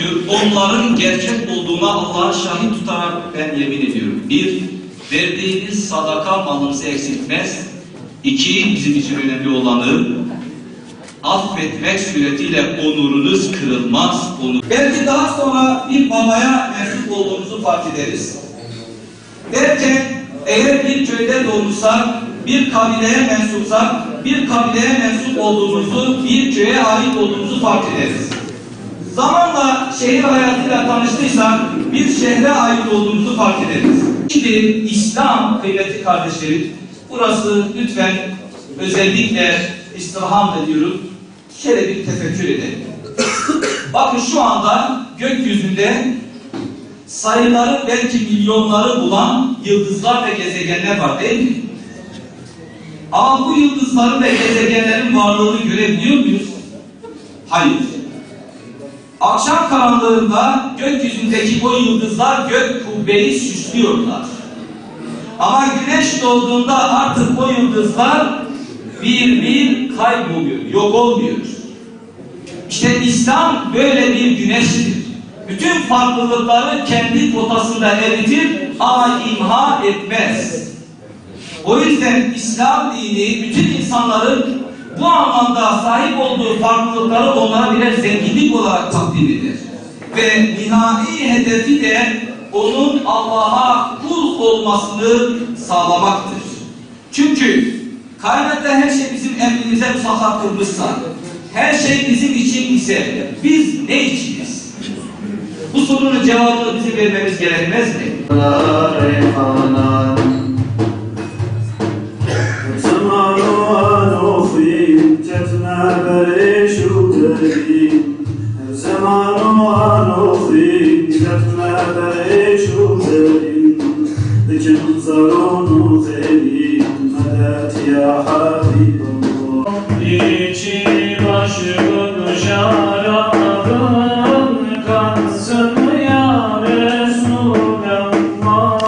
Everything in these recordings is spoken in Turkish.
diyor, onların gerçek olduğuna Allah'ı şahit tutarak ben yemin ediyorum. 1. Verdiğiniz sadaka malınızı eksiltmez. 2. Bizim için önemli olanı affetmek suretiyle onurunuz kırılmaz. Belki daha sonra bir babaya mensup olduğumuzu fark ederiz. Derken eğer bir köyde doğmuşsak, bir kabileye mensupsak, bir kabileye mensup olduğumuzu, bir köye ait olduğumuzu fark ederiz. Zamanla şehir hayatıyla tanıştıysak bir şehre ait olduğumuzu fark ederiz. Şimdi İslam kıymetli kardeşlerim, burası lütfen özellikle istirham ediyorum. Şöyle bir tefekkür edelim. Bakın şu anda gökyüzünde sayıları belki milyonları bulan yıldızlar ve gezegenler var değil mi? Ama bu yıldızların ve gezegenlerin varlığını görebiliyor muyuz? Hayır. Akşam karanlığında gökyüzündeki o yıldızlar gök kubbeyi süslüyorlar. Ama güneş doğduğunda artık o yıldızlar bir kayboluyor, yok olmuyor. İşte İslam böyle bir güneştir. Bütün farklılıkları kendi potasında eritir ama imha etmez. O yüzden İslam dini bütün insanların bu anlamda sahip olduğu farklılıkları onlara birer zenginlik olarak takdim eder. Ve nihai hedefi de onun Allah'a kul olmasını sağlamaktır. Çünkü kainatta her şey bizim emrimize musallat kılmışsa, her şey bizim için ise biz ne içiniz? Bu sorunun cevabını bizim vermemiz gerekmez mi? İçi başımın şarabın kansın ya Resulallah,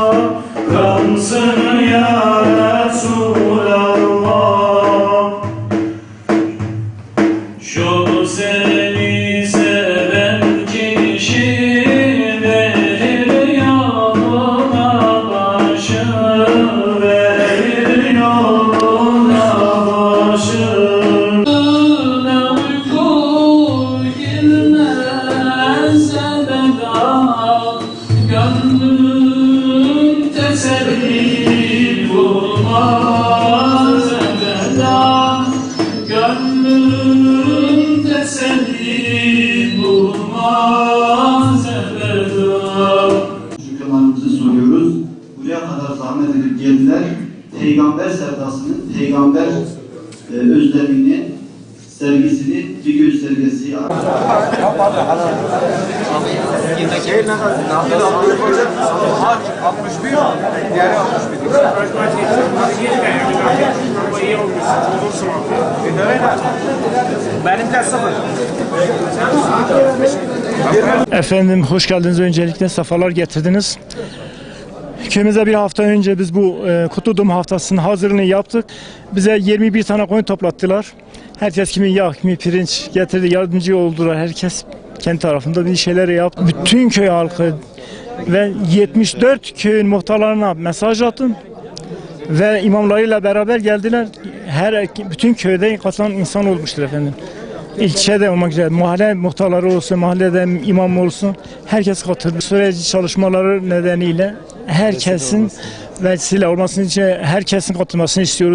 kansın ya Resulallah. Şu seni seven kişi verir yoluna başı, verir yoluna başı. Gönlüm teselli bulmaz ebeda, gönlüm teselli bulmaz ebeda. Şükranlarımızı soruyoruz. Buraya kadar zahmet edip geldiler. Peygamber sevdasının, peygamber özleminin sergisini bir göstergesi. Efendim hoş geldiniz. Öncelikle sefalar getirdiniz. Köyümüze bir hafta önce biz bu Kutlu haftasının hazırlığını yaptık. Bize 21 tane koyun toplattılar. Herkes kimi yağ, kimi pirinç getirdi, yardımcı oldular. Herkes kendi tarafında bir şeyler yaptı. Bütün köy halkı ve 74 köyün muhtarlarına mesaj attım. Ve imamlarıyla beraber geldiler. Bütün köyde katılan insan olmuştur efendim. İlçede olmak üzere, mahalle muhtarları olsun, mahallede imam olsun, herkes katıldı. Süreci çalışmaları nedeniyle herkesin vesile olmasını için herkesin katılmasını istiyoruz.